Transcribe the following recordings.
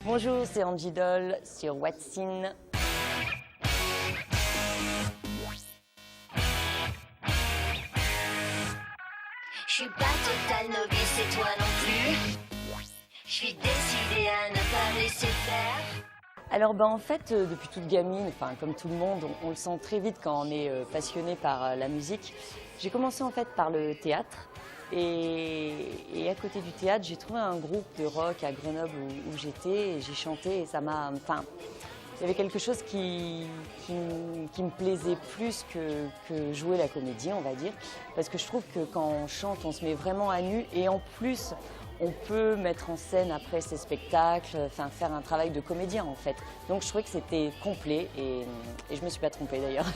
Bonjour, c'est Angie Doll sur What's In. Je suis pas total novice et toi non plus. Je suis décidée à ne pas laisser faire. Alors en fait, depuis toute gamine, comme tout le monde, on le sent très vite quand on est passionné par la musique. J'ai commencé en fait par le théâtre et à côté du théâtre, j'ai trouvé un groupe de rock à Grenoble où j'étais et j'ai chanté et ça m'a... il y avait quelque chose qui me plaisait plus que jouer la comédie, on va dire. Parce que je trouve que quand on chante, on se met vraiment à nu et en plus, on peut mettre en scène après ces spectacles, faire un travail de comédien en fait. Donc je trouvais que c'était complet et je me suis pas trompée d'ailleurs.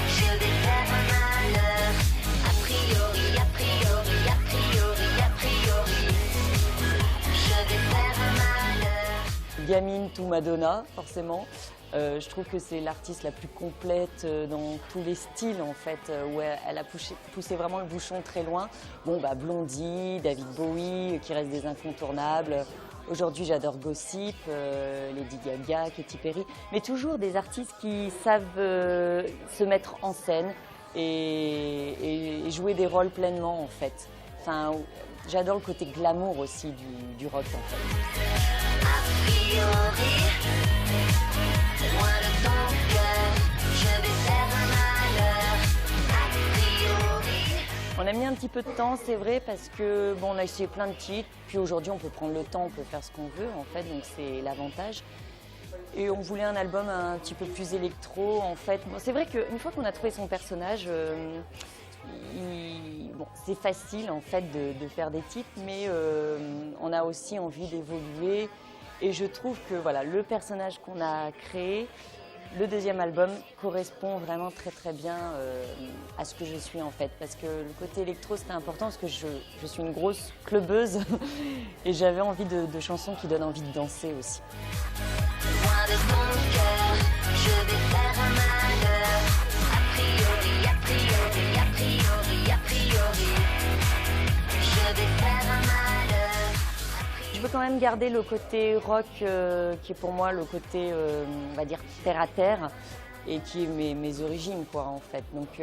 Je vais faire un malheur. A priori, a priori, a priori, a priori. Je vais faire un malheur. Gamine tout Madonna, forcément. Je trouve que c'est l'artiste la plus complète dans tous les styles en fait, où elle a poussé vraiment le bouchon très loin. Bon Blondie, David Bowie, qui restent des incontournables. Aujourd'hui j'adore Gossip, Lady Gaga, Katy Perry, mais toujours des artistes qui savent se mettre en scène et jouer des rôles pleinement en fait. J'adore le côté glamour aussi du rock en fait. A priori, loin de ton cœur, je vais faire un malheur. A priori. On a mis un petit peu de temps, c'est vrai, parce que on a essayé plein de titres, puis aujourd'hui on peut prendre le temps, on peut faire ce qu'on veut en fait, donc c'est l'avantage. Et on voulait un album un petit peu plus électro en fait. C'est vrai qu'une fois qu'on a trouvé son personnage, c'est facile en fait de faire des titres, mais on a aussi envie d'évoluer. Et je trouve que voilà, le personnage qu'on a créé, le deuxième album, correspond vraiment très très bien à ce que je suis en fait. Parce que le côté électro c'était important parce que je suis une grosse clubbeuse et j'avais envie de chansons qui donnent envie de danser aussi. Loin de ton cœur, je vais faire un malheur. A priori, a priori, a priori, a priori. Je vais faire un malheur. Je veux quand même garder le côté rock qui est pour moi le côté, on va dire, terre à terre et qui est mes origines quoi en fait. Donc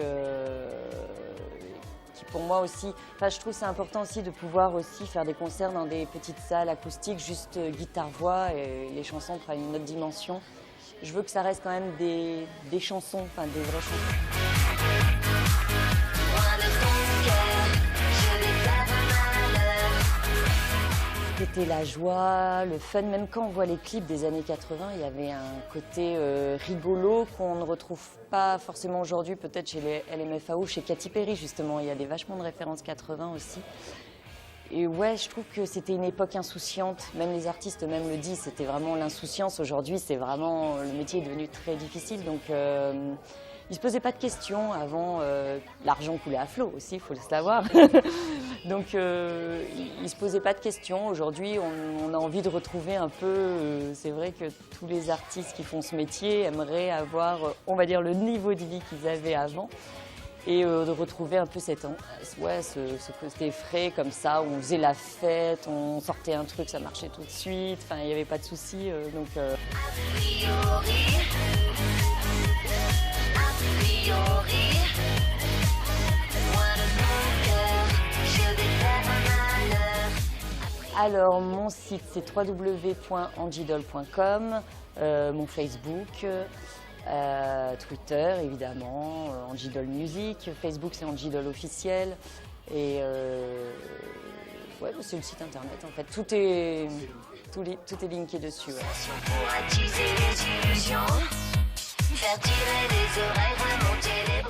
qui pour moi aussi, je trouve c'est important aussi de pouvoir aussi faire des concerts dans des petites salles acoustiques, juste guitare-voix et les chansons prennent une autre dimension. Je veux que ça reste quand même des chansons, des vraies chansons. Loin de ton cœur, je vais faire un malheur. C'était la joie, le fun, même quand on voit les clips des années 80, il y avait un côté rigolo qu'on ne retrouve pas forcément aujourd'hui, peut-être chez les LMFAO, chez Katy Perry justement, il y a vachement de références 80 aussi. Et ouais, je trouve que c'était une époque insouciante, même les artistes même le disent, c'était vraiment l'insouciance. Aujourd'hui, c'est vraiment, le métier est devenu très difficile, donc ils se posaient pas de questions. Avant, l'argent coulait à flot aussi, il faut le savoir. Donc ils se posaient pas de questions. Aujourd'hui, on a envie de retrouver un peu, c'est vrai que tous les artistes qui font ce métier aimeraient avoir, on va dire, le niveau de vie qu'ils avaient avant. Et de retrouver un peu ce côté frais comme ça, où on faisait la fête, on sortait un truc, ça marchait tout de suite, il n'y avait pas de soucis. A priori, loin de ton cœur, je vais faire un malheur. Alors mon site c'est www.angiedoll.com, mon Facebook, Twitter évidemment, Angie Doll Music, Facebook c'est Angie Doll officiel et c'est le site internet en fait, tout est linké dessus. Ouais. Pour attiser les illusions, faire tirer les oreilles, remonter les